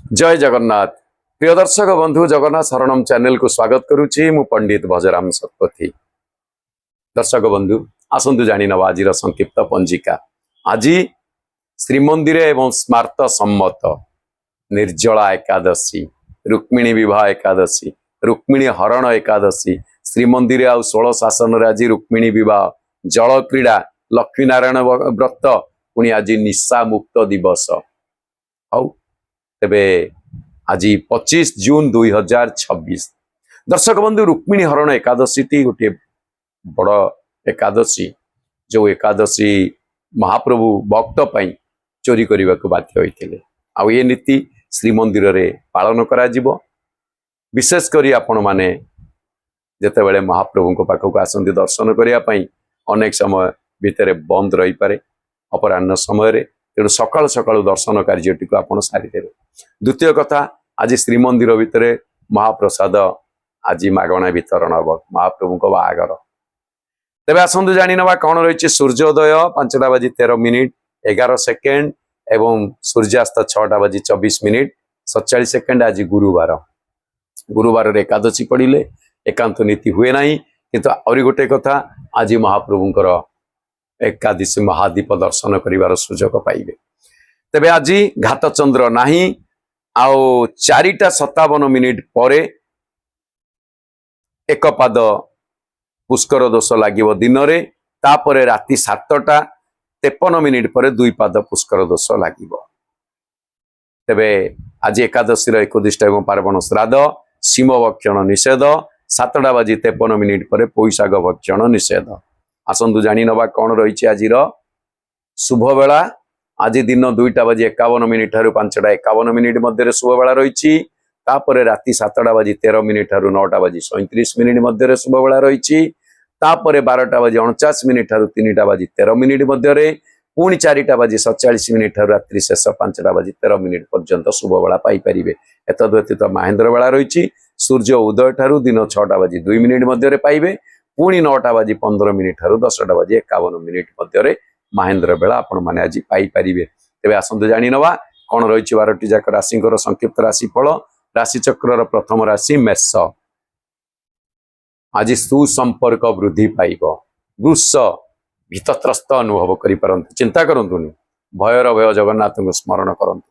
जय जगन्नाथ। प्रिय दर्शक बंधु, जगन्नाथ शरणम चैनल को स्वागत करुच्ची मु पंडित भजराम शतपथी। दर्शक बंधु आसतु जानी नवा आज संक्षिप्त पंजिका। आज श्रीमंदिर एवं स्मार्त सम्मत निर्जला एकादशी, रुक्मिणी विवाह एकादशी, रुक्मिणी हरण एकादशी, श्रीमंदिर आ 16 शासन आज रुक्मिणी विवाह, जल क्रीड़ा, लक्ष्मी नारायण व्रत, पुणी आज निशा मुक्त दिवस। तेबे आज 25 जून 2026। दर्शक बंधु रुक्मिणी हरण एकादशी टी गोटे बड़ एकादशी, जो एकादशी महाप्रभु भक्त पाई चोरी करने को बाध्य होते। आउ ये नीति श्रीमंदिर रे पालन करा जिवो। विशेष करी आपण माने जेते बेले महाप्रभु को पाखक आसंती दर्शन करिया पई अनेक समय भितर बंद रही पारे अपराह्न समय रे, तेणु सकाल सकाल दर्शन कार्यटी को आपण सारीदेवे। द्वितीय कथा, आज श्रीमंदिर भितर महाप्रसाद आज मागणा वितरण हम महाप्रभु को बाहागर। तेबे आसंतु जानी नवा कौन रही। सूर्योदय 5:13 11 सेकेंड एवं सूर्यास्त 6:24 47 सेकेंड। आज गुरुवार एकादशी पड़े एकांत नीति हुए ना, किंतु आउरी गोटे कथा, आज महाप्रभुंकर एकादशी महादीप दर्शन करिवार सुजोग पाइबे। तेबे आज घात चंद्र नाही, आउ 4:57 परे एक पाद पुष्कर दोष लागिव दिन रे, तापरे राति 7:53 परे 2 पाद पुष्कर दोष लागिव। तेबे आज एकादशी रो 21 एवं पार्वण श्राद्ध, सीम भक्षण निषेध, 7:53 परे पोईशाग भक्षण निषेध। आसंतु जानी नवा कौन रही। आज शुभ बेला, आज दिन 2:51 ठारू 5:51 मध्य शुभ बेला रही। तापरे राति 7:13 ठारू 9:37 मध्य शुभ बेला रही। तापरे 12:49 ठारू 3:13 मध्य, पुणी 4:47 ठारू रात्रि शेष 5:13 पर्यंत शुभ बेला पाइपर। एतद व्यतीत महेंद्र बेला रही। सूर्य उदय ठारू दिन 6:02 मध्य पाइबे, पुणी 9:15 ठारू 10:51 मध्य महेंद्र बेला आपण माने आज पाइपर। तेबे आसंतु जानी नवा कौन रही 12टी जाक राशि संक्षिप्त राशिफल। राशि चक्र प्रथम राशि मेष। आज सुसंपर्क वृद्धि पाइब। वृष भीतत्रस्त अनुभव करिपारंतु, चिंता करंतुनी, भयर भय जगन्नाथ को स्मरण करंतु।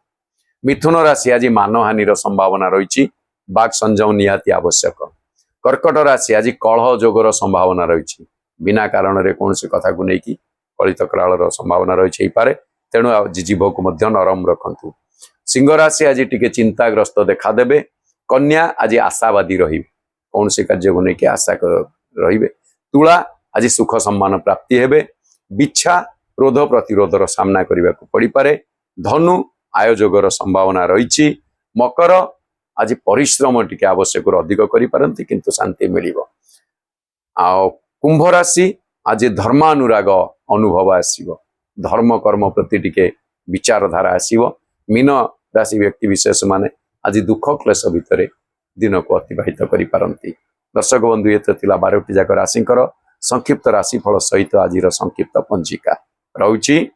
मिथुन राशि आज मानहानि संभावना रही, बाक संयम निहाती आवश्यक। कर्कट राशि आज कलह जोगर संभावना रही, बिना कारण रे कौन सी कथा को लेकिन कलित कराल संभावना रही पारे, तेणु आज जीव को मध्य नरम रखंतु। सिंह राशि आज टिके चिंताग्रस्त देखादेवे। कन्या आज आशावादी रही, कौन सी कार्य को लेकिन आशा रही। तुला आज सुख सम्मान प्राप्ति हेबे। बिच्छा क्रोध प्रतिरोधर सामना करने को पड़ पारे। धनु आयोजगर संभावना रही। मकर आज परिश्रम टिके आवश्यक अधिक करिपारंती, किंतु शांति मिलिबो। आ कुंभ राशि आज धर्मानुराग अनुभव आसीबो, धर्म कर्म प्रति टिके विचारधारा आसीबो। मीन राशि व्यक्ति विशेष माने आज दुख क्लेश भितर दिन को अतिबाहित करिपारंती। दर्शक बंधु, ये थिला 12टी जाक राशिंकर संक्षिप्त राशिफल सहित आज संक्षिप्त पंजिका। रहुची।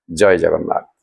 जय जगन्नाथ।